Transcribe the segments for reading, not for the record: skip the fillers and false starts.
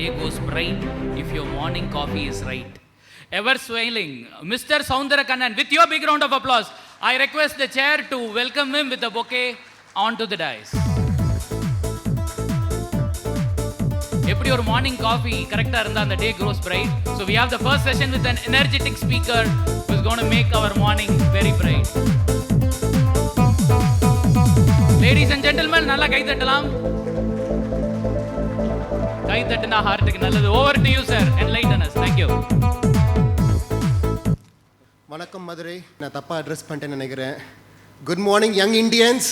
day goes bright if your morning coffee is right. Ever smiling, Mr. Kannan, with your big round of applause, I request the chair to welcome him with a bouquet onto the dais. எப்படி ஒரு morning coffee கரெக்டாக இருந்தால் அந்த day grows bright. So we have the first session with an energetic speaker who is gonna make our morning very bright. Ladies and gentlemen, நல்லா கை தட்டலாம். கை தட்டுனா ஹார்ட்டுக்கு நல்லது. Over to you sir, enlighten us. Thank you. வணக்கம் மதுரை. நான் தப்பாக அட்ரஸ் பண்ணிட்டேன்னு நினைக்கிறேன். Good morning young Indians.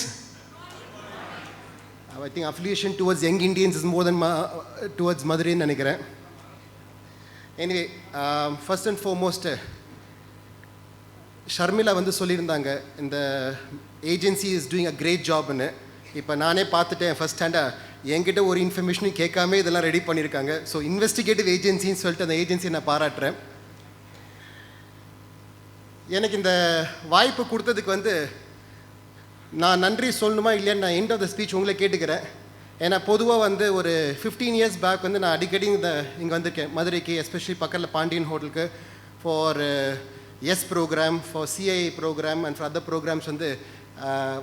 I think affiliation towards young Indians is more than towards Madurai nu nenikiren. Anyway, first and foremost, Sharmila vandu sollirundanga the agency is doing a great job nu. Ipa naane paathiten first hand engitta or information kekame idella ready pannirukanga. So investigative agency nu solittu the agency na paarattren. எனக்கு இந்த வாய்ப்பு கொடுத்ததுக்கு வந்து நான் நன்றி சொல்லணுமா இல்லையான்னு நான் எண்ட் ஆஃப் த ஸ்பீச் உங்களை கேட்டுக்கிறேன். ஏன்னா பொதுவாக வந்து ஒரு 15 years பேக் வந்து நான் அடிக்கடி இங்கே வந்திருக்கேன் மதுரைக்கு, எஸ்பெஷலி பக்கத்தில் பாண்டியன் ஹோட்டலுக்கு for S programme, for CII programme and for other programmes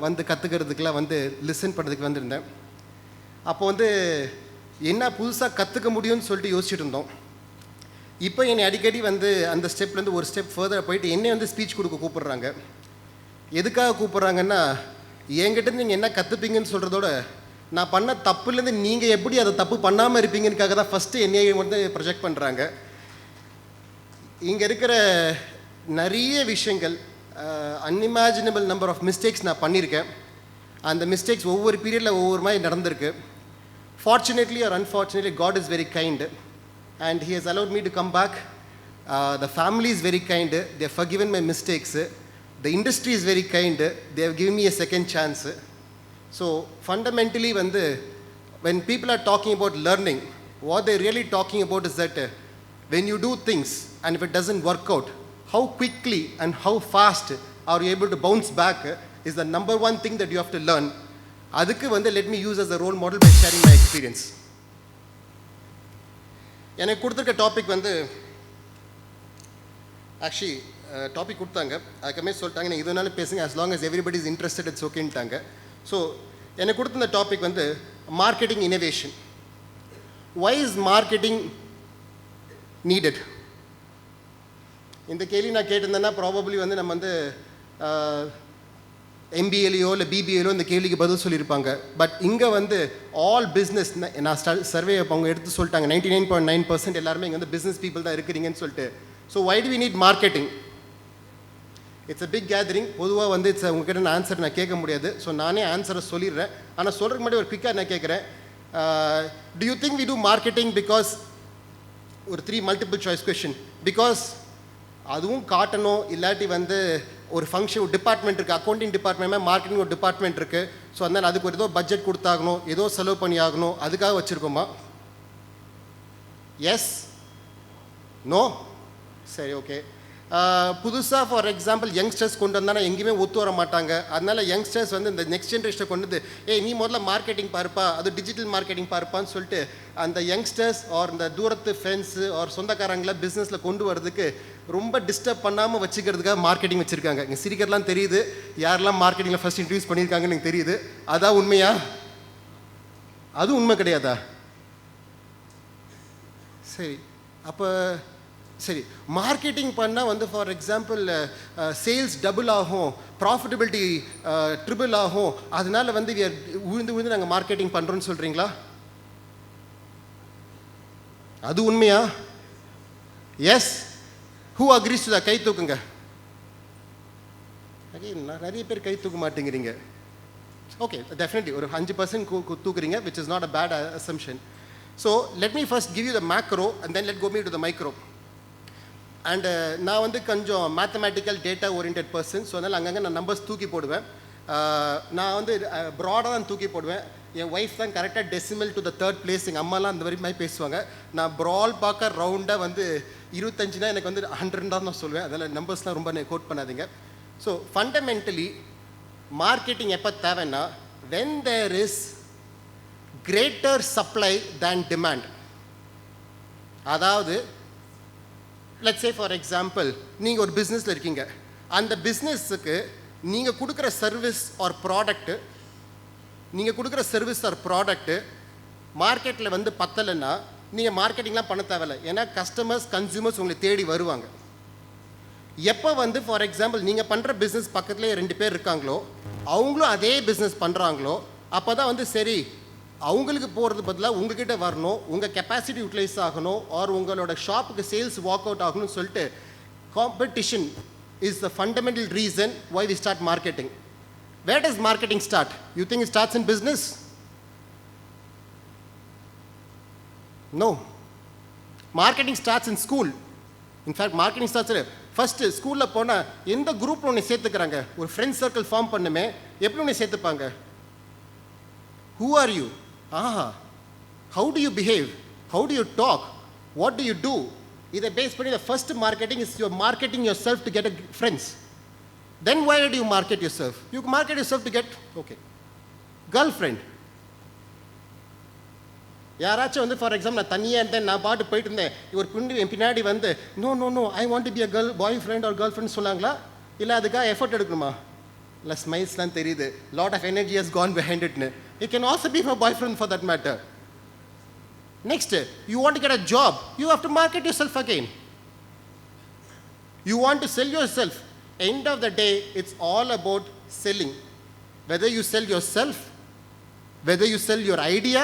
வந்து கற்றுக்கிறதுக்கெலாம் வந்து லிசன் பண்ணுறதுக்கு வந்திருந்தேன். அப்போ வந்து என்ன புதுசாக கற்றுக்க முடியும்னு சொல்லிட்டு யோசிச்சுட்டு இருந்தோம். இப்போ என்னை அடிக்கடி வந்து அந்த ஸ்டெப்லேருந்து ஒரு ஸ்டெப் ஃபர்தர் போயிட்டு என்னை வந்து ஸ்பீச் கொடுக்க கூப்பிட்றாங்க. எதுக்காக கூப்பிட்றாங்கன்னா, என்கிட்ட நீங்கள் என்ன கற்றுப்பீங்கன்னு சொல்கிறதோட நான் பண்ண தப்புலேருந்து நீங்கள் எப்படி அதை தப்பு பண்ணாமல் இருப்பீங்கன்னுக்காக தான் ஃபஸ்ட்டு என்னையை வந்து ப்ரொஜெக்ட் பண்ணுறாங்க. இங்கே இருக்கிற நிறைய விஷயங்கள், அன்இமேஜினபிள் நம்பர் ஆஃப் மிஸ்டேக்ஸ் நான் பண்ணியிருக்கேன். அந்த மிஸ்டேக்ஸ் ஒவ்வொரு பீரியடில் ஒவ்வொரு மாதிரி நடந்திருக்கு. Fortunately or unfortunately God is very kind and he has allowed me to come back. The family is very kind, they have forgiven my mistakes. The industry is very kind, they have given me a second chance. So fundamentally when people are talking about learning, what they're really talking about is that when you do things and if it doesn't work out, how quickly and how fast are you able to bounce back is the number one thing that you have to learn. Adukku let me use as a role model by sharing my experience. எனக்கு கொடுத்துருக்க topic actually topic கொடுத்தாங்க, அதுக்குமே சொல்லிட்டாங்க நீங்கள் எதுனாலும் பேசுங்க, as long as everybody is interested it's okayன்ட்டாங்க. So எனக்கு கொடுத்த இந்த topic marketing innovation. why is marketing needed? இந்த கேள்வி நான் கேட்டிருந்தேன்னா ப்ராபப்ளி நம்ம எம்பிஏலையோ இல்லை பிபிஏலையோ இந்த கேள்விக்கு பதில் சொல்லியிருப்பாங்க. பட் இங்கே ஆல் பிஸ்னஸ், நான் சர்வே அவங்க எடுத்து சொல்லிட்டாங்க 99.9% எல்லாருமே இங்கே பிஸ்னஸ் பீப்புள் தான் இருக்கிறீங்கன்னு சொல்லிட்டு. So why do we need marketing? It's a big gathering. பொதுவாக உங்ககிட்ட நான் ஆன்சர் நான் கேட்க முடியாது. ஸோ நானே ஆன்சரை சொல்லிடுறேன். ஆனால் சொல்கிறதுக்கு முன்னாடி ஒரு குயிக்காக நான் கேட்குறேன், do you think we do marketing because ஒரு 3 multiple choice question, பிகாஸ் அதுவும் காட்டணும், இல்லாட்டி ஒரு ஃபங்க்ஷன், ஒரு டிபார்ட்மெண்ட் இருக்குது, அக்கௌண்டிங் டிபார்ட்மெண்ட், மார்க்கெட்டிங் ஒரு டிபார்ட்மெண்ட் இருக்குது. ஸோ அதனால் அதுக்கு ஒரு ஏதோ பட்ஜெட் கொடுத்தாகணும், ஏதோ செலவு பண்ணி ஆகணும், அதுக்காக வச்சுருக்கோமா? Yes, no? சரி, ஓகே. புதுசாக ஃபார் எக்ஸாம்பிள் யங்ஸ்டர்ஸ் கொண்டு வந்தால் எங்கேயுமே ஒத்து வர மாட்டாங்க. அதனால் யங்ஸ்டர்ஸ் இந்த நெக்ஸ்ட் ஜென்ரேஷனை கொண்டு நீ முதல்ல மார்க்கெட்டிங் பார்ப்பா, அது டிஜிட்டல் மார்க்கெட்டிங் பார்ப்பான்னு சொல்லிட்டு அந்த யங்ஸ்டர்ஸ் ஆர் இந்த தூரத்து ஃப்ரெண்ட்ஸு ஆர் சொந்தக்காரங்களை பிஸ்னஸில் கொண்டு வரதுக்கு ரொம்ப டிஸ்டர்ப் பண்ணாமல் வச்சுக்கிறதுக்காக மார்க்கெட்டிங் வச்சுருக்காங்க. இங்கே சிரிக்கிறதுலாம் தெரியுது, யாரெல்லாம் மார்க்கெட்டிங்கில் ஃபஸ்ட் இன்ட்ரடியூஸ் பண்ணியிருக்காங்கன்னு எனக்கு தெரியுது. அதான் உண்மையா? அதுவும் உண்மை கிடையாதா? சரி, அப்போ சரி, மார்க்கெட்டிங் பண்ணால் ஃபார் எக்ஸாம்பிள் சேல்ஸ் டபுள் ஆகும், ப்ராஃபிட்டபிலிட்டி ட்ரிபிள் ஆகும், அதனால் விழுந்து நாங்கள் மார்க்கெட்டிங் பண்ணுறோன்னு சொல்கிறீங்களா? அது உண்மையா? Yes, who agrees to the? கை தூக்குங்க. நிறைய பேர் கை தூக்க மாட்டேங்கிறீங்க. ஓகே, டெஃபினெட்லி ஒரு 5% தூக்குறீங்க, which is not a bad assumption. So let me first give you the macro and then let go me to the micro. And நான் கொஞ்சம் mathematical data oriented person. So அதனால் அங்கங்கே நான் நம்பர்ஸ் தூக்கி போடுவேன். நான் ப்ராடாக தான் தூக்கி போடுவேன். என் ஒய்ஃப் தான் கரெக்டாக decimal to the 3rd place. எங்கள் அம்மாலாம் அந்த மாதிரி பேசுவாங்க. நான் ப்ரால் பார்க்க ரவுண்டாக 25னா எனக்கு 100 தான் நான் சொல்லுவேன். அதில் நம்பர்ஸ்லாம் ரொம்ப கோட் பண்ணாதீங்க. ஸோ ஃபண்டமெண்டலி மார்க்கெட்டிங் எப்போ தேவைன்னா when there is greater supply than demand. அதாவது let's say for example நீங்கள் ஒரு பிஸ்னஸில் இருக்கீங்க. அந்த பிஸ்னஸுக்கு நீங்கள் கொடுக்குற சர்வீஸ் ஆர் ப்ராடக்ட்டு மார்க்கெட்டில் வந்து பத்தலைன்னா நீங்கள் மார்க்கெட்டிங்லாம் பண்ண தேவையில்லை. ஏன்னா கன்சியூமர்ஸ் உங்களை தேடி வருவாங்க. எப்போ வந்து ஃபார் எக்ஸாம்பிள் நீங்கள் பண்ணுற பிஸ்னஸ் பக்கத்துலேயே 2 பேர் இருக்காங்களோ, அவங்களும் அதே பிஸ்னஸ் பண்ணுறாங்களோ, அப்போ தான் வந்து சரி அவங்களுக்கு போகிறது பதிலாக உங்ககிட்ட வரணும், உங்கள் கெப்பாசிட்டி யூட்டிலைஸ் ஆகணும், ஆர் உங்களோட ஷாப்புக்கு சேல்ஸ் வாக் அவுட் ஆகணும்னு சொல்லிட்டு competition is the fundamental reason why we start marketing. Where does marketing start? You think it starts in business? No. Marketing starts in school. In fact, marketing starts first ஸ்கூலில் போனால் எந்த குரூப்பில் உன்னை சேர்த்துக்கிறாங்க, ஒரு friends circle form பண்ணுமே, எப்படி உன்னை சேர்த்துப்பாங்க? Who are you? How do you behave? How do you talk? What do you do? இதை பேஸ் பண்ணி the first marketing is you're marketing yourself to get friends. Then why did you market yourself? You market yourself to get, girlfriend. யாராச்சும் வந்து for example நான் தனியாக இருந்தேன், நான் பாட்டு போயிட்டு இருந்தேன், ஒரு குண்டு என் பின்னாடி வந்து no I want to be a boy friend or girl friend சொன்னாங்களா? இல்லை அதுக்காக எஃபர்ட் எடுக்கணுமா? இல்லை ஸ்மைல்ஸ்லாம் தெரியுது, lot of energy has gone behind இட்னு. It can also be for boy friend for that matter. Next, you want to get a job, you have to market yourself again. You want to sell yourself. End of the day, it's all about selling. Whether you sell yourself, whether you sell your idea,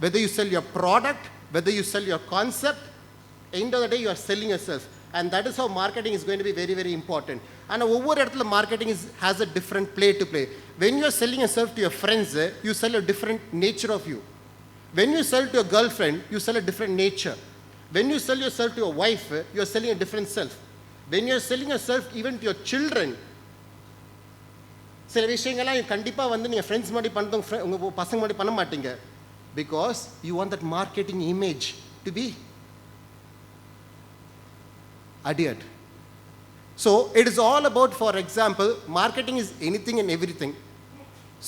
whether you sell your product, whether you sell your concept, end of the day you are selling yourself. And that is how marketing is going to be very, very important. And over இடத்துல marketing has a different play to play. When you are selling yourself to your friends, you sell a different nature of you. When you sell to a girlfriend, you sell a different nature. When you sell yourself to your wife, you are selling a different self. When you are selling yourself even to your children, சில விஷயங்கள்லாம் கண்டிப்பாக வந்து நீங்கள் friends மாதிரி பண்ணுறோம், உங்கள் பசங்க மாதிரி பண்ண மாட்டீங்க. Because you want that marketing image to be adhered. So it is all about, for example, marketing is anything and everything.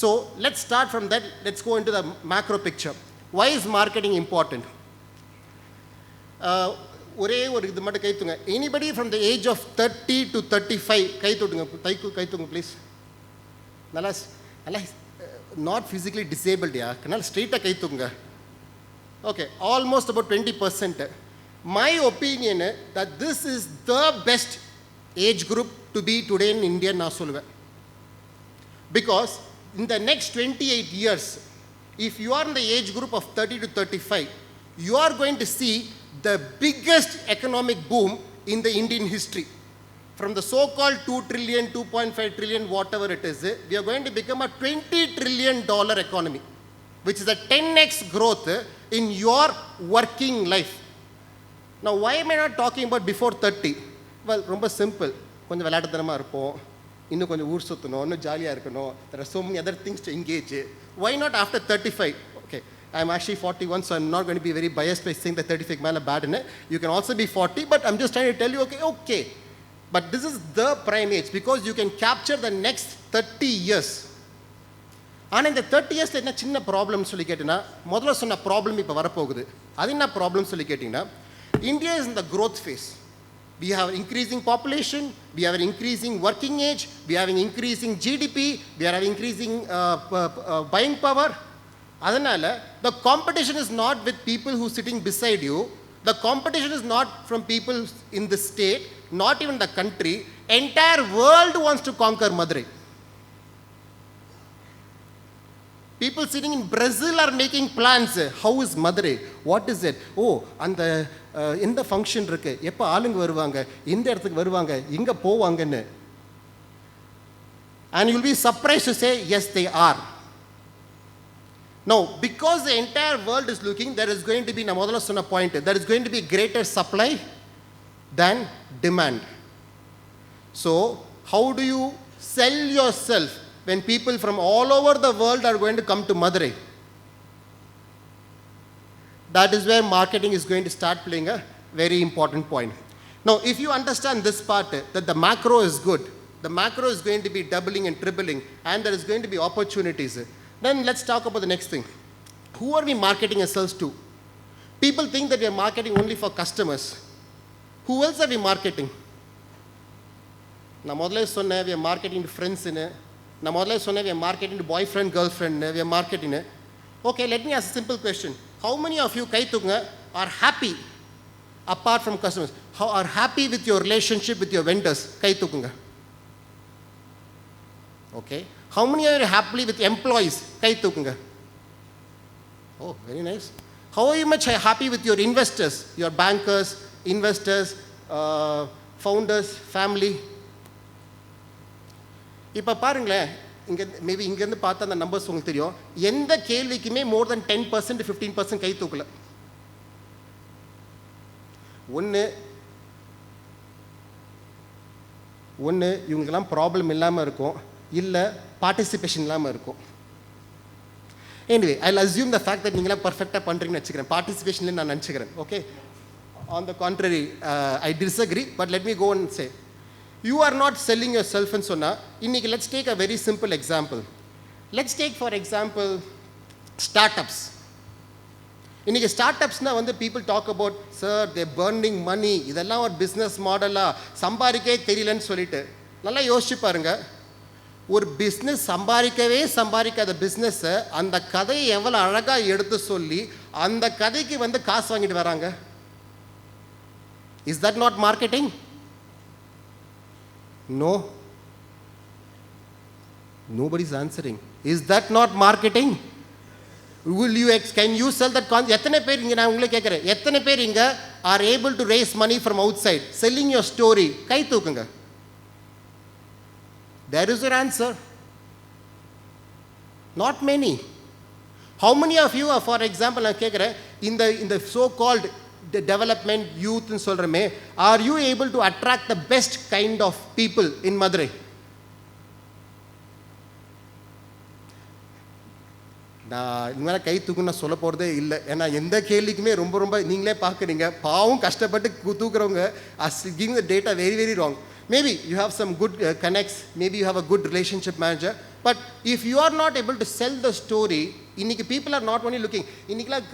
So let's start from that. Let's go into the macro picture. Why is marketing important? ஒரே ஒரு இது மட்டும் கை தூங்க. Anybody from the age of 30 to 35 கை தூங்க please. நல்லா not physically disabled, canal ஸ்ட்ரெயிட்டாக கை தூங்க. Okay, almost about 20%. My opinion that this is the best age group to be today in India நான் சொல்லுவேன். Because in the next 28 years, if you are in the age group of 30 to 35, you are going to see the biggest economic boom in the Indian history. From the so-called 2 trillion, 2.5 trillion, whatever it is, we are going to become a $20 trillion economy, which is a 10x growth in your working life. Now, why am I not talking about before 30? Well, ரொம்ப simple. கொஞ்சம் விளையாட்டுத்தனமாக இருப்போம், இன்னும் கொஞ்சம் ஊர் சுற்றணும், இன்னும் ஜாலியாக இருக்கணும். There are so many other things to engage. Why not after 35? Okay, I'm actually 41, so I'm not going to be very biased by saying that 35 மேலே பேடுன்னு. You can also be 40, but I'm just trying to tell you, okay. But this is the prime age because you can capture the next 30 years. ஆனால் இந்த 30 இயர்ஸில் என்ன சின்ன problem சொல்லி கேட்டிங்கன்னா, முதல்ல சொன்ன ப்ராப்ளம் இப்போ வரப்போகுது. அது என்ன ப்ராப்ளம் சொல்லி கேட்டிங்கன்னா, India is in the growth phase. We have increasing population, we have an increasing working age, we have an increasing GDP, we are having increasing buying power. அதனால் the competition is not with people who are sitting beside you. The competition is not from people in the state, not even the country. Entire world wants to conquer Madurai. People sitting in Brazil are making plans. How is Madurai? What is it? அந்த எந்த function இருக்கு, எப்போ ஆளுங்க வருவாங்க, எந்த இடத்துக்கு வருவாங்க, எங்கே போவாங்கன்னு. And you'll be surprised to say, yes, they are. Now, because the entire world is looking, there is going to be, na modala sonna point, there is going to be greater supply than demand. So, how do you sell yourself when people from all over the world are going to come to Madurai? That is where marketing is going to start playing a very important point. Now, if you understand this part, that the macro is good, the macro is going to be doubling and tripling, and there is going to be opportunities. Then let's talk about the next thing. Who are we marketing ourselves to? People think that we are marketing only for customers. Who else are we marketing? நான் முதல்ல சொன்னேன் we are marketing to friends ன்னு. நான் முதல்ல சொன்னேன் we are marketing to boyfriend girlfriend ன்னு. We are marketing. Okay, let me ask a simple question. How many of you கை தூக்குங்க are happy apart from customers? How are happy with your relationship with your vendors? கை தூக்குங்க. Okay. How many are happy with employees? கை தூக்குங்க. Oh, very nice. How are you much happy with your investors, your bankers, investors, founders, family? இப்போ பாருங்களேன், இங்கே maybe இங்கேருந்து பார்த்தா அந்த numbers உங்களுக்கு தெரியும். எந்த கேள்விக்குமே more than 10% to 15% கை தூக்கல. ஒன்று இவங்கெல்லாம் ப்ராப்ளம் இல்லாமல் இருக்கும், இல்லை பார்ட்டிசிபேஷன் இல்லாமல் இருக்கும். Anyway, I'll assume the fact that நீங்களாம் பர்ஃபெக்டாக பண்ணுறீங்கன்னு வச்சுக்கிறேன். பார்ட்டிசிபேஷன்லேயும் நான் நினச்சிக்கிறேன். Okay, on the contrary, I disagree, but let me go and say, you are not selling yourself and சொன்னா, இன்னைக்கு let's take a very simple example. Let's take for example startups. இன்னைக்கு ஸ்டார்ட்அப்ஸ்னால் வந்து people talk about, sir, they're burning money, இதெல்லாம் ஒரு business மாடலாக சம்பாதிக்கவே தெரியலன்னு சொல்லிட்டு. நல்லா யோசிச்சு பாருங்க, ஒரு பிஸ்னஸ் சம்பாதிக்காத பிஸ்னஸை அந்த கதையை எவ்வளோ அழகாக எடுத்து சொல்லி அந்த கதைக்கு வந்து காசு வாங்கிட்டு வராங்க. Is that not marketing? No, nobody is answering. Is that not marketing? Can you sell that concept? எத்தனை பேர் இங்கே, நான் உங்களை கேட்குறேன், எத்தனை பேர் இங்கே are able to raise money from outside selling your story? கை தூக்குங்க. There is your answer. Not many. How many of you are, for example, நான் கேட்குறேன், இந்த so called development youth ன்னு சொல்கிறமே, are you able to attract the best kind of people in Madurai? நான் இனிமேல் கை தூக்குன்னு நான் சொல்ல போகிறதே இல்லை. ஏன்னா எந்த கேள்விக்குமே ரொம்ப நீங்களே பார்க்குறீங்க, பாவம் கஷ்டப்பட்டு தூக்குறவங்க are giving the data very, very wrong. Maybe you have some good connects, maybe you have a good relationship manager, but if you are not able to sell the story, இன்னைக்கு people are not only looking, இன்னைக்குலாம்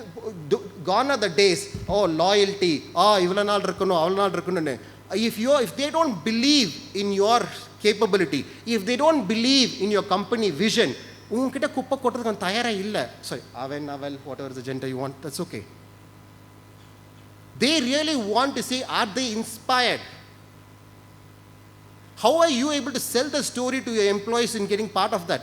gone are the days, oh loyalty, இவ்வளோ நாள் இருக்கணும் அவ்வளோ நாள் இருக்கணும்னு. If they don't believe in your capability, if they don't believe in your company vision, உங்ககிட்ட குப்பை கொட்டுறதுக்கு தயாராக இல்லை. Sorry, அவள் whatever the gender you want, that's okay. They really want to see, are they inspired? How are you able to sell the story to your employees in getting part of that?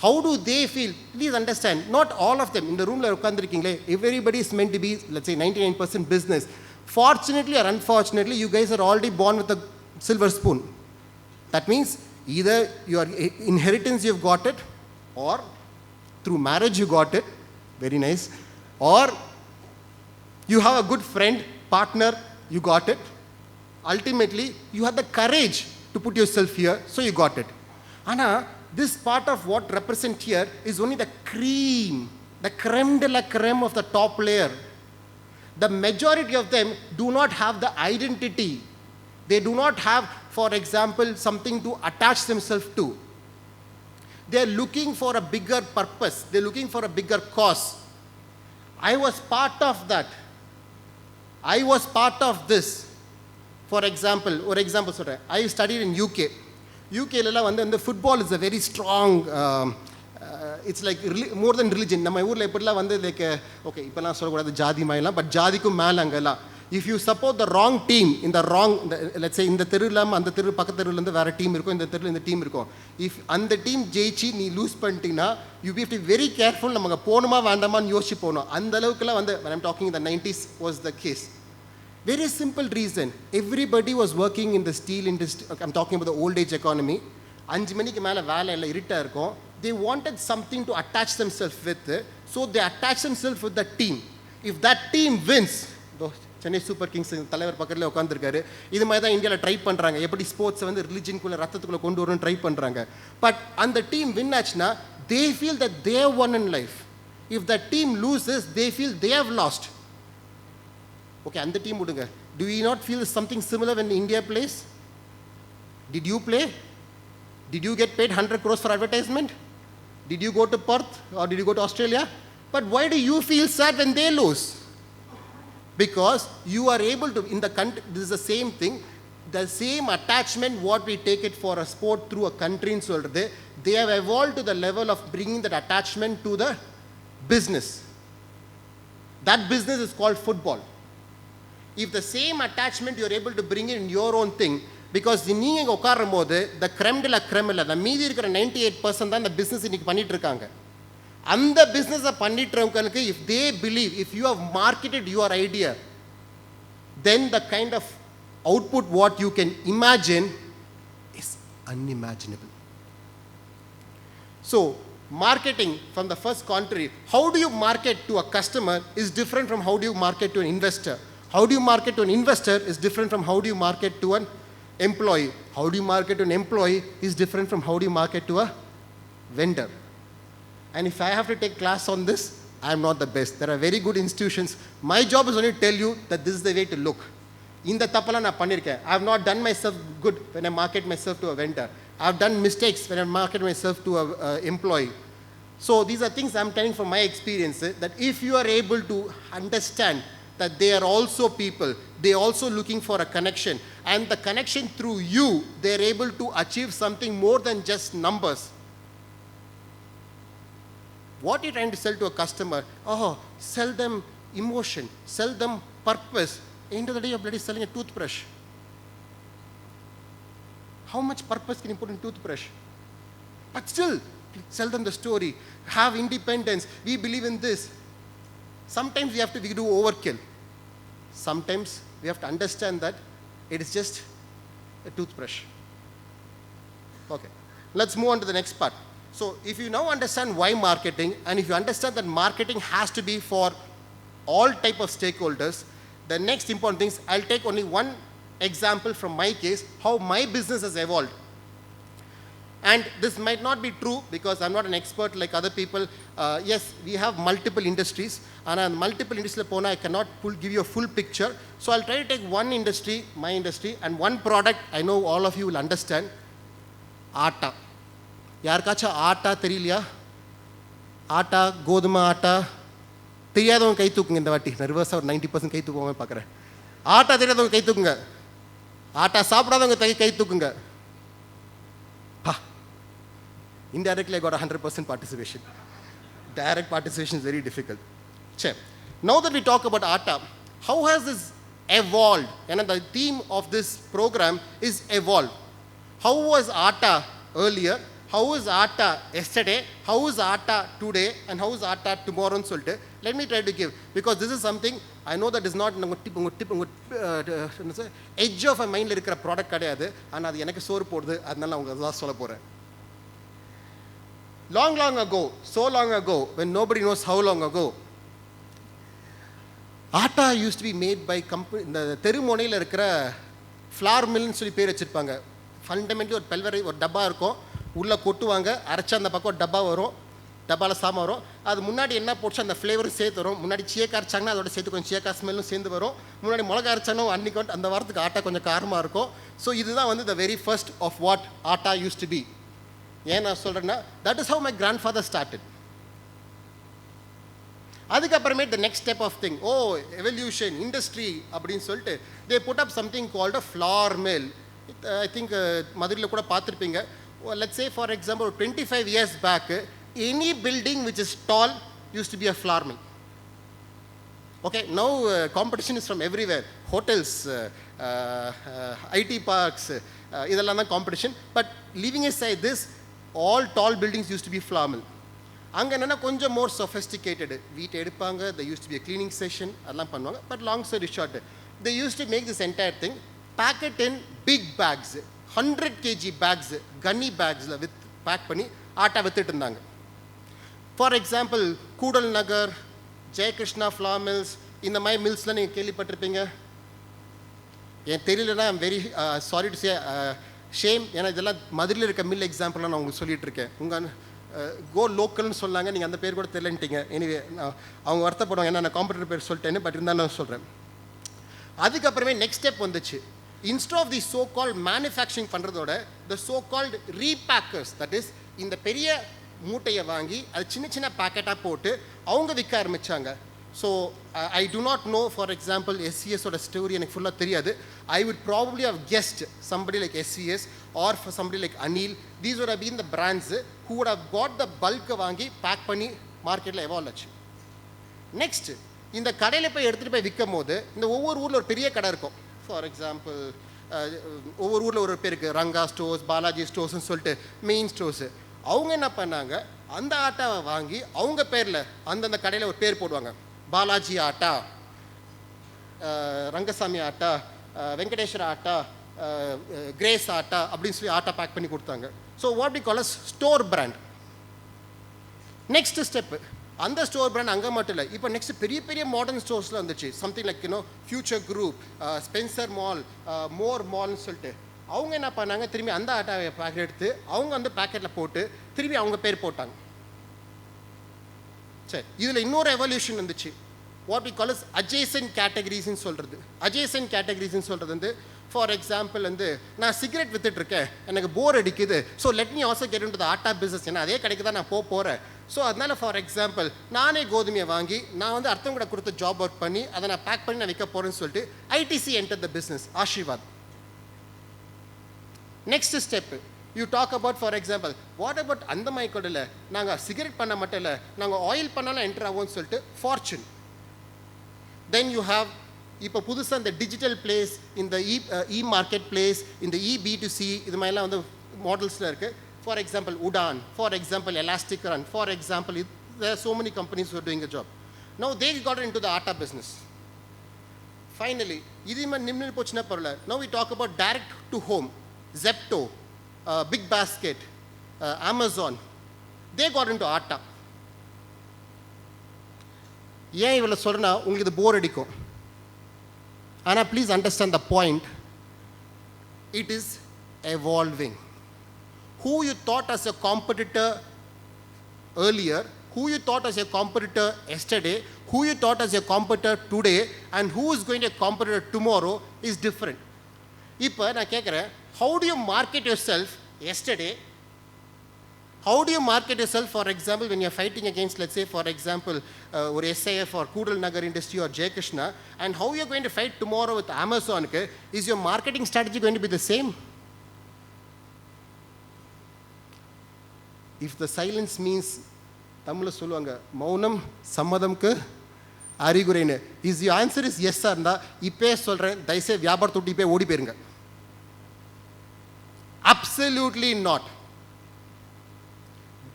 How do they feel? Please understand, not all of them. In the room la ukkandirukkingle, everybody is meant to be, let's say 99% business. Fortunately or unfortunately, you guys are already born with a silver spoon. That means either your inheritance you've got it, or through marriage you got it, very nice, or you have a good friend, partner, you got it. Ultimately, you have the courage to put yourself here, so you got it. Anna, this part of what represent here is only the cream, the creme de la creme of the top layer. The majority of them do not have the identity. They do not have, for example, something to attach themselves to. They are looking for a bigger purpose. They are looking for a bigger cause. I was part of that. I was part of this. For example, ஒரு example சொல்கிறேன். I studied in UK. யூகேலலாம் வந்து இந்த football is a very strong, it's like more then religion. நம்ம ஊரில் எப்படிலாம் வந்து like, okay இப்போலாம் சொல்லக்கூடாது ஜாதி மாதிரிலாம், பட் ஜாதிக்கும் மேலே அங்கெல்லாம் if you support the wrong team in the wrong, let's say இந்த தெரு இல்லாமல் அந்த தெரு பக்கத்து தெருவிலேருந்து வேறு டீம் இருக்கும், இந்த தெருவில் இந்த டீம் இருக்கும். இஃப் அந்த டீம் ஜெயிச்சு நீ லூஸ் பண்ணிட்டீங்கன்னா யூ பி வெரி கேர்ஃபுல், நமக்கு போகணுமா வேண்டாமான்னு யோசிச்சு போகணும். அந்த அளவுக்குலாம் வந்து when I'm talking in the 90s was the case. Very simple reason. Everybody was working in the steel industry. I'm talking about the old age economy. 5 மணிக்கு மேலே வேலை எல்லாம் இருட்டாக இருக்கும். They wanted something to attach themselves with, so they attach themselves with the team. If that team wins, Chennai super Kings தலைவர் பக்கத்தில் உட்காந்துருக்காரு, இது மாதிரி தான் இந்தியாவில் ட்ரை பண்ணுறாங்க, எப்படி ஸ்போர்ட்ஸை வந்து ரிலிஜனுக்குள்ளே ரத்தத்துக்குள்ளே கொண்டு வரணும்னு ட்ரை பண்ணுறாங்க. பட் அந்த டீம் வின் ஆச்சுன்னா they feel that they have won in life. If the team loses, they feel they have lost. Okay, அந்த டீம் விடுங்க. Do you not feel something similar when India plays? Did you play? Did you get paid 100 crores for advertisement? Did you go to Perth or did you go to Australia? But why do you feel sad when they lose? Because you are able to, in the country, this is the same thing, the same attachment what we take it for a sport through a country in solrade, they have evolved to the level of bringing that attachment to the business. That business is called football. If the same attachment you are able to bring in your own thing, because நீங்க உட்காரும் போது the creme de la creme இல்ல, the மீதி இருக்கிற 98% தான் இந்த business இன்னைக்கு பண்ணிட்டு இருக்காங்க. அந்த பிஸ்னஸை பண்ணிட்டுறவங்களுக்கு if they believe, if you have marketed your idea, then the kind of output what you can imagine is unimaginable. So marketing from the first contrary, how do you market to a customer is different from how do you market to an investor. How do you market to an investor is different from how do you market to an employee. How do you market to an employee is different from how do you market to a vendor. And if I have to take class on this, I am not the best. There are very good institutions. My job is only to tell you that this is the way to look. இந்த தப்பெல்லாம் நான் பண்ணியிருக்கேன். I have not done myself good when I market myself to a vendor. I have done mistakes when I market myself to a employee. So these are things I am telling from my experience, that if you are able to understand that they are also people, they are also looking for a connection, and the connection through you, they are able to achieve something more than just numbers. What are you trying to sell to a customer? Oh, sell them emotion, sell them purpose. End of the day, you're bloody selling a toothbrush. How much purpose can you put in toothbrush? But still, sell them the story. Have independence. We believe in this. Sometimes we do overkill. Sometimes we have to understand that it is just a toothbrush. Okay, let's move on to the next part. So if you now understand why marketing, and if you understand that marketing has to be for all type of stakeholders, the next important things, I'll take only one example from my case, how my business has evolved. And this might not be true because I'm not an expert like other people. Yes, we have multiple industries, and on multiple industries, I cannot give you a full picture. So I'll try to take one industry, my industry, and one product I know all of you will understand, Atta. யாருக்காச்சும் ஆட்டா தெரியலையா? ஆட்டா, கோதுமை ஆட்டா தெரியாதவங்க கை தூக்குங்க. இந்த வாட்டி நர்வஸாக ஒரு 90% கை தூக்குவாங்க பார்க்குறேன். ஆட்டா தெரியாதவங்க கை தூக்குங்க. ஆட்டா சாப்பிடாதவங்க கை தூக்குங்க. Indirectly, I got 100% participation. Direct participation is very difficult. Sure. Now that we talk about Atta, how has this evolved? And the theme of this program is evolve. How was Atta earlier? How is Atta yesterday? How is Atta today? And how is Atta tomorrow? Let me try to give, because this is something I know that is not edge of my mind இருக்கிற product கிடையாது. ஆனால் அது எனக்கு சோறு போடுது, அதனால நான் உங்களுக்கு தான் சொல்ல போகிறேன். Long ago, so long ago, when nobody knows how long ago, Atta used to be made by company. இந்த தெருமுனையில் இருக்கிற ஃப்ளார் மில்னு சொல்லி பேர் வச்சுருப்பாங்க. ஃபண்டமெண்ட்லி ஒரு பல்வேறு ஒரு டப்பா இருக்கும், உள்ளே கொட்டுவாங்க, அரைச்சா அந்த பக்கம் டப்பா வரும், டப்பாவில் சாமான் வரும். அது முன்னாடி என்ன போச்சு அந்த ஃப்ளேவரும் சேர்த்து வரும். முன்னாடி சீயக்கா அரைச்சாங்கன்னா அதோட சேர்த்து கொஞ்சம் சீயக்கா ஸ்மெல்லும் சேர்ந்து வரும். முன்னாடி மிளகா அரைச்சானோ அன்றைக்கி அந்த வாரத்துக்கு ஆட்டா கொஞ்சம் காரமாக இருக்கும். ஸோ இதுதான் வந்து the very first of what atta use to be. ஏன் நான் சொல்கிறேன்னா, that is how my grand father started. அதுக்கப்புறமே the next step of thing, evolution industry அப்படின்னு சொல்லிட்டு they put up something called a flour mill. I think மதுரையில் கூட பார்த்துருப்பீங்க. Let's say for example 25 years back, any building which is tall used to be a flour mill. Okay, now competition is from everywhere. Hotels, IT parks, இதெல்லாம் தான் competition. But leaving aside this, all tall buildings used to be flour mill. அங்கே என்னென்னா கொஞ்சம் more sophisticated. வீட்டை எடுப்பாங்க, there used to be a cleaning session, அதெல்லாம் பண்ணுவாங்க. But long story short, they used to make this entire thing, pack it in big bags, 100 kg bags, gunny bagsல pack பண்ணி ஆட்டா வித்துட்டு இருந்தாங்க. For example Koodal Nagar, Jayakrishna flour mills, இந்த மாதிரி மில்ஸ்லாம் நீங்கள் கேள்விப்பட்டிருப்பீங்க. ஏன் தெரியலன்னா I'm very sorry to say, shame. ஏன்னா இதெல்லாம் மதுரையில் இருக்க மில் எக்ஸாம்பிள்லாம் நான் உங்களுக்கு சொல்லிட்டு இருக்கேன். உங்கள் கோ லோக்கல்னு சொன்னாங்க, நீங்கள் அந்த பேர் கூட தெரியலன்ட்டீங்க. எனிவே அவங்க வருத்தப்படுவாங்க, ஏன்னா நான் காம்படிட்டர் பேர் சொல்லிட்டேன்னு. பட் இருந்தாலும் நான் சொல்கிறேன். அதுக்கப்புறமே நெக்ஸ்ட் ஸ்டெப் வந்துச்சு. Instead of the so-called manufacturing பண்ணுறதோட the so-called repackers, that is இந்த பெரிய மூட்டையை வாங்கி அது சின்ன சின்ன பேக்கெட்டாக போட்டு அவங்க விற்க ஆரம்பித்தாங்க. So I do not know, for example, SCSோட ஸ்டோரி எனக்கு ஃபுல்லாக தெரியாது. I would probably have guessed somebody like SCS or for somebody like Anil. These would have been the brands who would have got the bulk வாங்கி back பண்ணி மார்க்கெட்டில் evolve ஆச்சு. Next, இந்த கடையில் போய் எடுத்துகிட்டு போய் விற்கும் போது இந்த ஒவ்வொரு ஊரில் ஒரு பெரிய கடை இருக்கும். ஃபார் எக்ஸாம்பிள் ஒவ்வொரு ஊரில் ஒரு பேருக்கு ரங்கா ஸ்டோர்ஸ், பாலாஜி ஸ்டோர்ஸ்னு சொல்லிட்டு மெயின் ஸ்டோர்ஸு. அவங்க என்ன பண்ணாங்க, அந்த ஆட்டாவை வாங்கி அவங்க பேரில் அந்தந்த கடையில் ஒரு பேர் போடுவாங்க. பாலாஜி ஆட்டா, ரங்கசாமி ஆட்டா, வெங்கடேஸ்வர ஆட்டா, கிரேஸ் ஆட்டா அப்படின்னு சொல்லி ஆட்டா பேக் பண்ணி கொடுத்தாங்க. So what we call as store brand. Next step, அந்த ஸ்டோர் பிராண்ட் அங்கே மட்டும் இல்லை, இப்போ நெக்ஸ்ட் பெரிய பெரிய மாடர்ன் ஸ்டோர்ஸில் வந்துச்சு. Something like Future Group, Spencer mall, More மால்னு சொல்லிட்டு அவங்க என்ன பண்ணாங்க, திரும்பி அந்த ஆட்டாவை பேக்கெட் எடுத்து அவங்க வந்து பேக்கெட்டில் போட்டு திரும்பி அவங்க பேர் போட்டாங்க. சரி, இதில் இன்னொரு எவல்யூஷன் வந்துச்சு. What we call is adjacent கேட்டகரிஸ்ன்னு சொல்கிறது. அட்ஜேசன்ட் கேட்டகரிஸ்ன்னு சொல்கிறது வந்து, ஃபார் எக்ஸாம்பிள் வந்து நான் சிகரெட் விற்றுட்ருக்கேன், எனக்கு போர் அடிக்குது, so let me also get into the atta business. ஏன்னா அதே கடைக்கு தான் நான் போகிறேன். ஸோ அதனால் ஃபார் எக்ஸாம்பிள் நானே கோதுமையை வாங்கி நான் வந்து அர்த்தம் கூட கொடுத்து ஜாப் ஒர்க் பண்ணி அதை நான் பேக் பண்ணி நான் விற்க போகிறேன்னு சொல்லிட்டு ITC enter the business. Aashirvaad. Next step, you talk about for example what about அந்த மைக்கோடில் நாங்கள் சிகரெட் பண்ண மட்டும் இல்லை, நாங்கள் ஆயில் பண்ணாலும் என்டர் ஆகும்னு சொல்லிட்டு ஃபார்ச்சூன். தென் யூ ஹாவ் இப்போ புதுசாக இந்த டிஜிட்டல் பிளேஸ், இந்த இ மார்க்கெட் பிளேஸ், இந்த B2C இது மாதிரிலாம் வந்து மாடல்ஸில் இருக்குது. For example Udan, for example elastic run, for example there are so many companies who are doing a job. Now they got into the atta business. Finally, இது நிம்மி போச்சுன்னா பரவாயில்ல. Now we talk about direct to home. Zepto, Big Basket, Amazon, they got into atta. ஏன் இவ்வளோ சொல்கிறேன்னா உங்களுக்கு இது போர் அடிக்கும். ஆனால் please understand the point. It is evolving. Who you thought as a competitor earlier, who you thought as a competitor yesterday, who you thought as a competitor today, and who is going to be a competitor tomorrow is different. இப்போ நான் கேட்குறேன், how do you market yourself yesterday? How do you market yourself, for example, when you're fighting against, let's say, for example, or SIF or Koodal Nagar Industry or Jay Krishna, and how you're going to fight tomorrow with Amazon? Is your marketing strategy going to be the same? If the silence means, தமிழில் சொல்லுவாங்க மௌனம் சம்மதம்க்கு அறிகுறைன்னு. Is you answer is எஸ்ஸாக இருந்தால் இப்போ சொல்கிறேன், தயவுசெய்து வியாபாரத்தை விட்டு இப்போ ஓடி போயிருங்க. Absolutely not.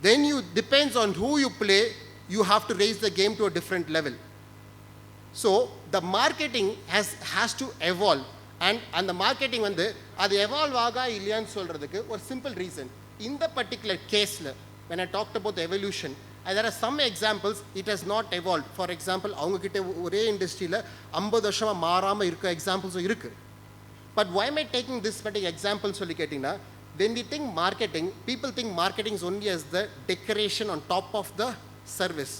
Then you depends on who you play, you have to raise the game to a different level. So the marketing has to evolve, and the marketing வந்து அது எவால்வ் ஆகா இல்லையான்னு சொல்கிறதுக்கு ஒரு simple reason. In the particular case, when I talked about the evolution, there are some examples it has not evolved. For example, அவங்க கிட்ட ஒரே இண்டஸ்ட்ரியில் 50 வருஷமாக மாறாமல் இருக்க எக்ஸாம்பிள்ஸும் இருக்குது. But why am I taking this particular example சொல்லி கேட்டிங்கன்னா, when we think marketing, people think marketing is only as the decoration on top of the service.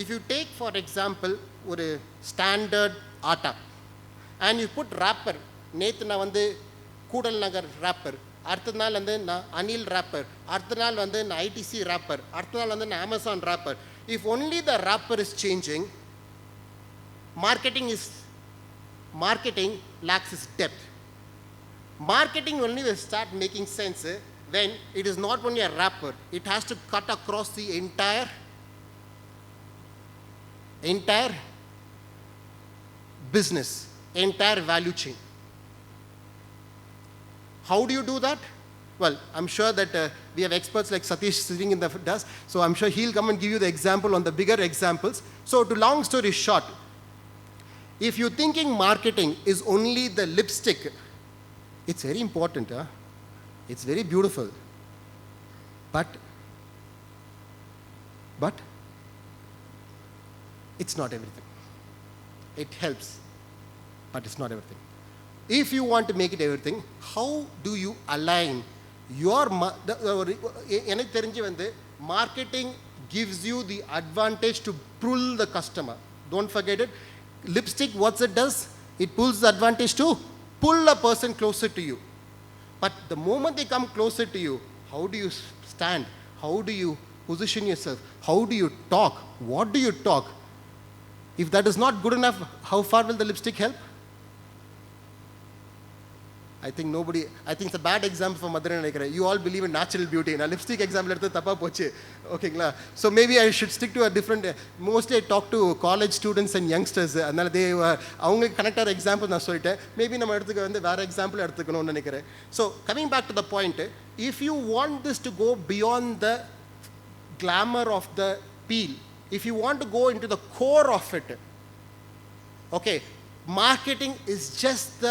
If you take, for example, ஒரு standard atta and you put wrapper, நேற்று நான் வந்து கூடல் நகர் wrapper, அடுத்த நாள் வந்து நான் அனில் ரேப்பர், அடுத்த நாள் வந்து நான் ஐடிசி ரேப்பர், அடுத்த நாள் வந்து நான் Amazon rapper. If only the rapper is changing, marketing lacks its depth. Marketing only will start making sense when it is not only a wrapper, it has to cut across the entire business, entire value chain. How do you do that? Well, I'm sure that we have experts like Satish sitting in the desk, so I'm sure he'll come and give you the example on the bigger examples. So to long story short, if you're thinking marketing is only the lipstick, it's very important, it's very beautiful, but it's not everything. It helps, but it's not everything. If you want to make it everything, how do you align your எனக்கு தெரிஞ்சு வந்து marketing gives you the advantage to pull the customer. Don't forget it. Lipstick, what it does, it pulls the advantage to pull a person closer to you. But the moment they come closer to you, how do you stand? How do you position yourself? How do you talk? What do you talk? If that is not good enough, how far will the lipstick help? I think it's a bad example for Madurai. You all believe in natural beauty. Now, lipstick example, okay, so maybe I should stick to a different, mostly I talk to college students and youngsters. And they connect our example. Maybe we have example. So, coming back to the point, if you want this to go beyond the glamour of the peel, if you want to go into the core of it, okay, marketing is just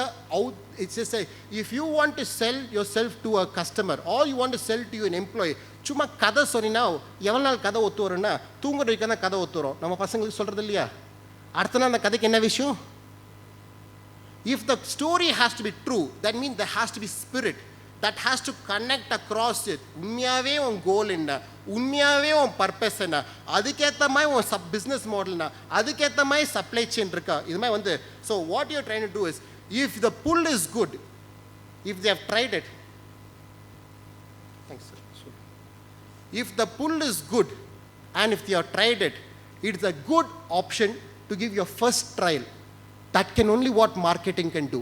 it's just if you want to sell yourself to a customer or you want to sell to an employee, சும்மா கதை சொன்னா எவ்வளவு நாள் கதை ஒத்து வரும்னா தூங்குற வரைக்கும் தான் கதை ஒத்து வரும். நம்ம பசங்களுக்கு சொல்றது இல்லையா? அடுத்த நாள் அந்த கதைக்கு என்ன விஷயம்? If the story has to be true, that means there has to be spirit. That has to connect across it. உண்மையாவே உன் கோல் என்ன, உண்மையாவே உன் பர்பஸ் என்ன, அதுக்கேற்ற மாதிரி உன் பிஸ்னஸ் மாடல்னா, அதுக்கேற்ற மாதிரி சப்ளை செயின் இருக்கா, இது மாதிரி வந்து. So what you're trying to do is, if the pull is good, if they have tried it, thanks sir, if the pull is good and if they have tried it, it's a good option to give your first trial. That can only what marketing can do.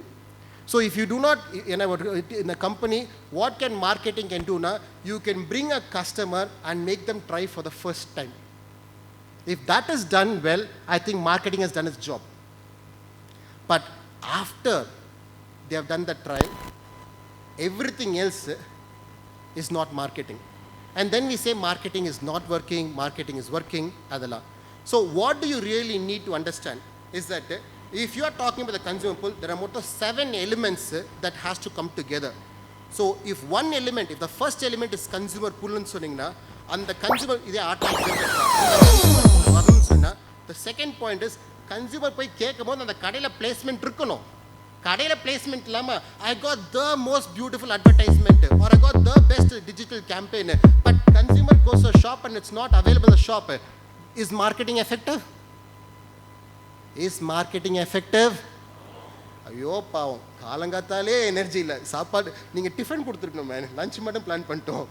So if you do not, in a company, what can marketing can do now? You can bring a customer and make them try for the first time. If that is done well, I think marketing has done its job. But after they have done the trial, everything else is not marketing. And then we say marketing is not working, marketing is working, adala. So what do you really need to understand is that if you are talking about the consumer pull, there are more than 7 elements that has to come together. So if one element, if the first element is consumer pull and soningna, and the consumer the second point is consumer poi kekkumbodhu and the kadaila placement irukano. Kadaila placement illama I got the most beautiful advertisement or I got the best digital campaign, but consumer goes to a shop and it's not available in the shop. Is marketing effective? Is marketing effective? ஐயோ பாவம், காலங்காத்தாலே energy இல்லை. சாப்பாடு நீங்கள் tiffin கொடுத்துருக்கணும், lunch மட்டும் plan பண்ணிட்டோம்.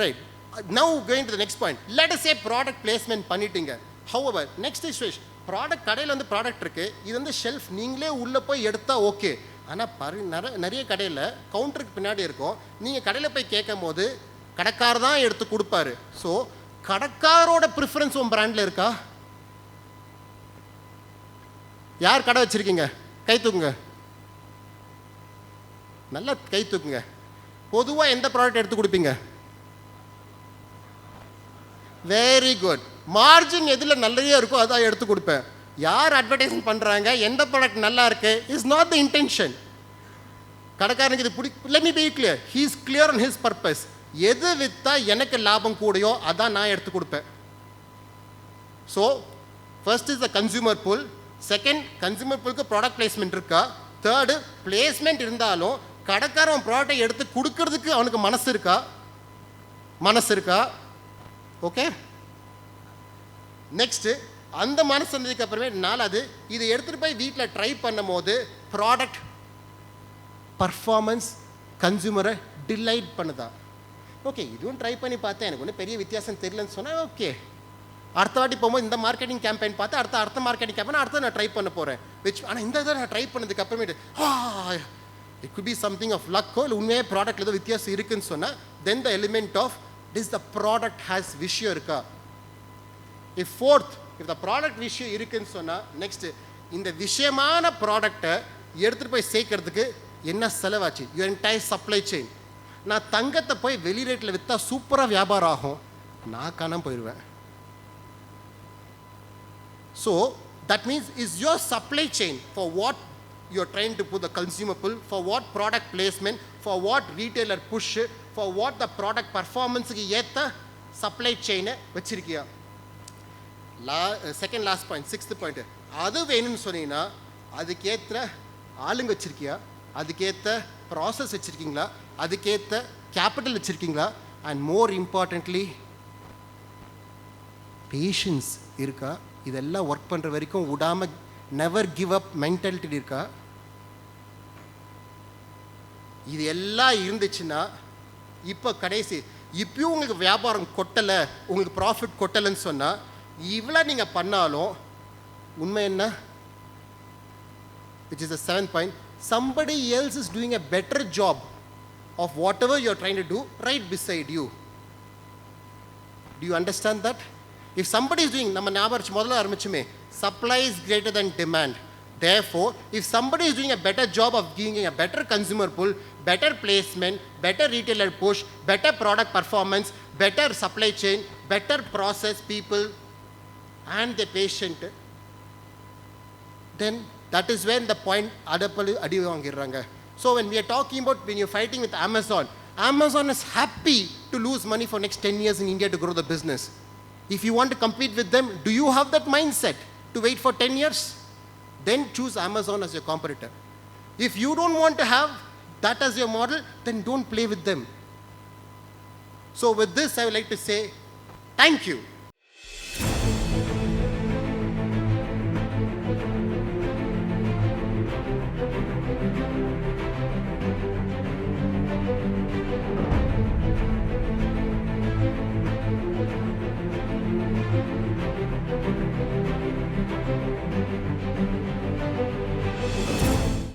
Right, now going to the next point. Let us say product placement பண்ணிட்டீங்க. However next situation, product கடையில் வந்து ப்ராடக்ட் இருக்குது, இது வந்து ஷெல்ஃப் நீங்களே உள்ளே போய் எடுத்தால் ஓகே. ஆனால் நிறைய கடையில் கவுண்டருக்கு பின்னாடி இருக்கும். நீங்கள் கடையில் போய் கேட்கும் போது கடைக்காரர் தான் எடுத்து கொடுப்பாரு. ஸோ கடைக்காரோட ப்ரிஃபரன்ஸ் உன் பிராண்டில் இருக்கா? யார் கடை வச்சிருக்கீங்க? கை தூக்குங்க, நல்லா கை தூக்குங்க. பொதுவாக எந்த ப்ராடக்ட் எடுத்து கொடுப்பீங்க? Very good. மார்ஜின் எதில் நல்லதே இருக்கோ அதான் எடுத்து கொடுப்பேன். யார் அட்வர்டைஸ்மெண்ட் பண்ணுறாங்க, எந்த ப்ராடக்ட் நல்லா இருக்கு இஸ் நாட் த இன்டென்ஷன். கடைக்காரனுக்கு இது let me be clear, he is clear on his purpose. எது விற்றா எனக்கு லாபம் கூடையோ அதான் நான் எடுத்து கொடுப்பேன். So first is the consumer pull. Second, consumer புல்க்கு ப்ராடக்ட் பிளேஸ்மெண்ட் இருக்கா? தேர்டு, பிளேஸ்மெண்ட் இருந்தாலும் கடைக்காரன் ப்ராடக்டை எடுத்து கொடுக்கறதுக்கு அவனுக்கு மனசு இருக்கா? ஓகே. நெக்ஸ்ட்டு, அந்த மனசு வந்ததுக்கு அப்புறமே நாலாவது, இதை எடுத்துகிட்டு போய் வீட்டில் ட்ரை பண்ணும் போது ப்ராடக்ட் பர்ஃபார்மன்ஸ் கன்சியூமரை டிலைட் பண்ணுதா? ஓகே, இதுவும் ட்ரை பண்ணி பார்த்தேன், எனக்கு ஒன்றும் பெரிய வித்தியாசம் தெரியலன்னு சொன்னால் ஓகே, அடுத்த வாட்டி போகும்போது இந்த மார்க்கெட்டிங் கேம்பெயின் பார்த்து அடுத்த மார்க்கெட்டிங் கேம்பெயின் அடுத்த நான் ட்ரை பண்ண போகிறேன். ஆனால் இந்த இதை நான் ட்ரை பண்ணதுக்கு அப்புறமேட்டு it could be something of லக்கோ இல்லை உண்மையே ப்ராடக்ட் ஏதோ வித்தியாசம் இருக்குன்னு சொன்னால் then the element of this the product has விஷயம் இருக்கா? If fourth, if the product விஷயம் இருக்குன்னு சொன்னால் நெக்ஸ்ட்டு இந்த விஷயமான ப்ராடக்டை எடுத்துகிட்டு போய் சேர்க்கறதுக்கு என்ன செலவாச்சு? Your entire supply chain. நான் தங்கத்தை போய் வெளி ரேட்டில் விற்றா சூப்பராக வியாபாரம் ஆகும், நான் காணாமல் போயிடுவேன். So that means is your supply chain for what you're trying to put the consumer pull, for what product placement, for what retailer push, for what the product performance க்கு ஏத்த supply chain வச்சிருக்கியா? Second last point, sixth point, அது வேணும்னு சொன்னீங்கன்னா அதுக்கேற்ற ஆளுங்க வச்சிருக்கியா? அதுக்கேற்ற ப்ராசஸ் வச்சிருக்கீங்களா? அதுக்கேற்ற கேபிட்டல் வச்சிருக்கீங்களா? அண்ட் மோர் இம்பார்ட்டன்ட்லி பேஷன்ஸ் இருக்கா? இதெல்லாம் ஒர்க் பண்ணுற வரைக்கும் விடாமல் நெவர் கிவ் அப் மென்டாலிட்டி இருக்கா? இது எல்லாம் இருந்துச்சுன்னா இப்போ கடைசி இப்பயும் உங்களுக்கு வியாபாரம் கொட்டலை, உங்களுக்கு ப்ராஃபிட் கொட்டலைன்னு சொன்னால் இவ்வளோ நீங்கள் பண்ணாலும் உண்மை என்ன? which is the seventh point, somebody else is doing a better job of whatever you're trying to do right beside you. Do you understand that? If somebody is doing, நம்ம ஞாபகம் முதல்ல ஆரம்பிச்சுமே, supply is greater than demand. Therefore, if somebody is doing a better job of giving a better consumer pull, better placement, better retailer push, better product performance, better supply chain, better process people and the patient, then that is when the point adi vaangiranga. So when we are talking about when you're fighting with Amazon, Amazon is happy to lose money for next 10 years in India to grow the business. If you want to compete with them, do you have that mindset to wait for 10 years? Then choose Amazon as your competitor. If you don't want to have that as your model, then don't play with them. So with this, I would like to say thank you.